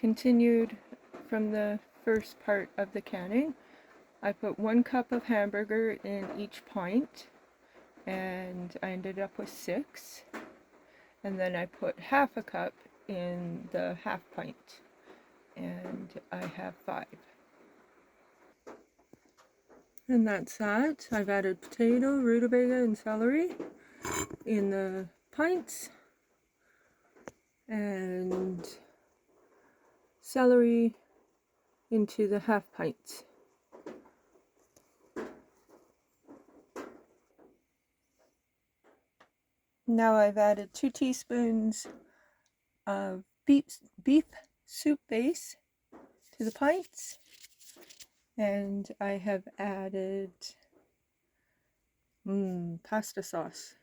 continued from the first part of the canning. I put 1 cup of hamburger in each pint, and I ended up with 6. And then I put half a cup in the half pint, and I have 5. And that's that. I've added potato, rutabaga, and celery in the pints, and celery into the half pints. Now I've added 2 teaspoons of beef soup base to the pints, and I have added pasta sauce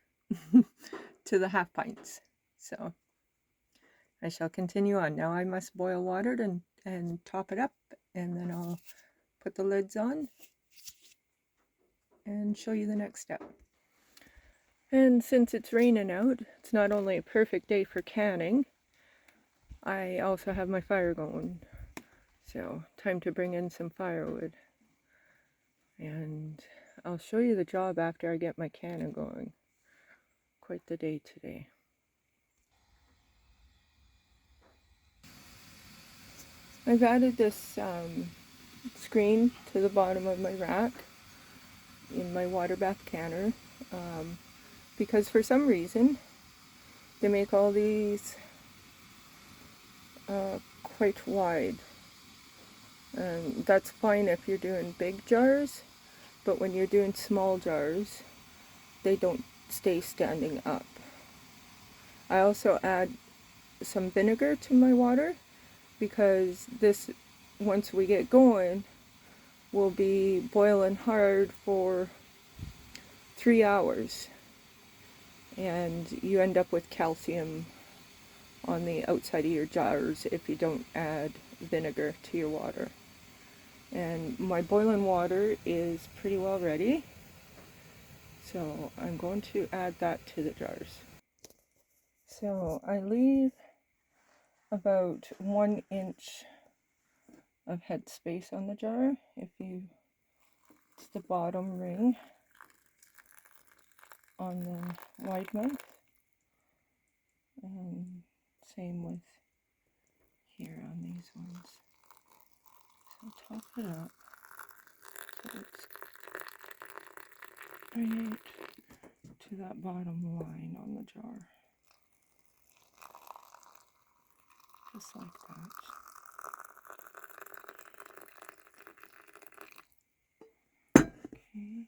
to the half pints. So I shall continue on. Now I must boil water and top it up, and then I'll put the lids on and show you the next step. And since it's raining out, it's not only a perfect day for canning, I also have my fire going. So time to bring in some firewood. And I'll show you the job after I get my canning going. Quite the day today. I've added this screen to the bottom of my rack in my water bath canner, because for some reason they make all these quite wide. That's fine if you're doing big jars, but when you're doing small jars, they don't stay standing up. I also add some vinegar to my water, because this, once we get going, will be boiling hard for 3 hours, and you end up with calcium on the outside of your jars if you don't add vinegar to your water. And my boiling water is pretty well ready, so I'm going to add that to the jars. So I leave about 1 inch of head space on the jar. It's the bottom ring on the wide mouth, and same with here on these ones. So top it up so it's right to that bottom line on the jar, just like that. Okay,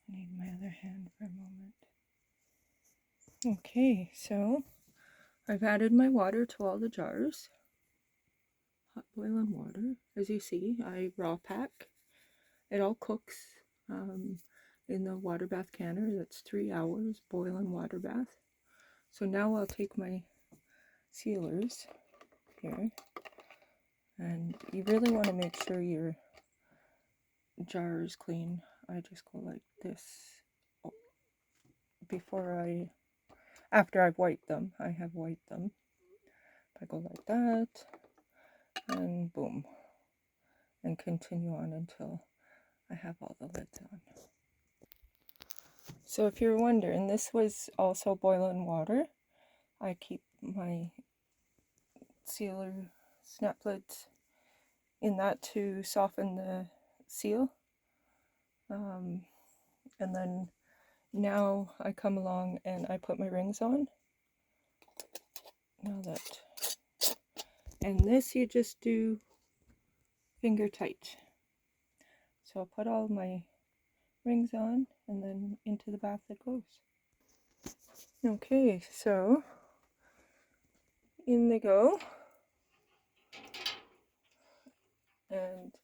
I need my other hand for a moment. Okay, so I've added my water to all the jars. Hot boiling water. As you see, I raw pack. It all cooks in the water bath canner. That's 3 hours boiling water bath. So now I'll take my sealers here, and you really want to make sure your jar is clean. I just go like this after I've wiped them. I have wiped them. I go like that, and boom, and continue on until I have all the lids on. So if you're wondering, this was also boiling water. I keep my sealer snap lids in that to soften the seal. And then now I come along and I put my rings on. And this you just do finger tight. So I'll put all my rings on, and then into the bath it goes. Okay, so in they go. And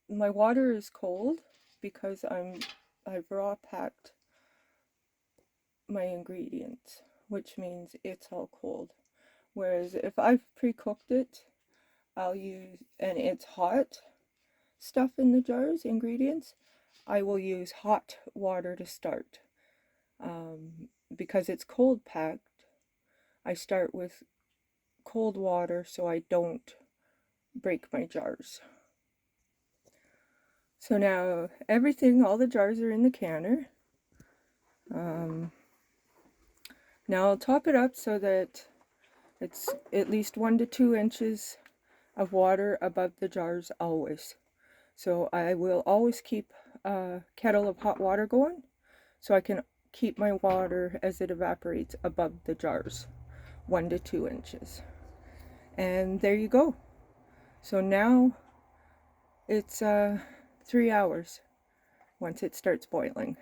my water is cold because I've raw packed my ingredients, which means it's all cold. Whereas if I've pre-cooked it, I'll use, and it's hot stuff in the jars, ingredients, I will use hot water to start. Because it's cold packed, I start with cold water so I don't break my jars. So now all the jars are in the canner. Now I'll top it up so that it's at least 1 to 2 inches of water above the jars always. So I will always keep a kettle of hot water going so I can keep my water as it evaporates above the jars, 1 to 2 inches. And there you go. So now it's 3 hours once it starts boiling.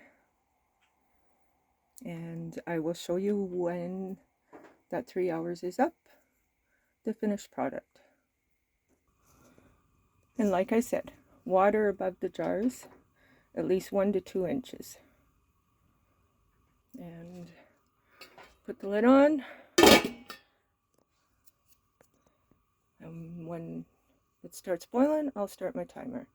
And I will show you when that 3 hours is up, the finished product. And like I said, water above the jars, at least 1 to 2 inches. And put the lid on. And when it starts boiling, I'll start my timer.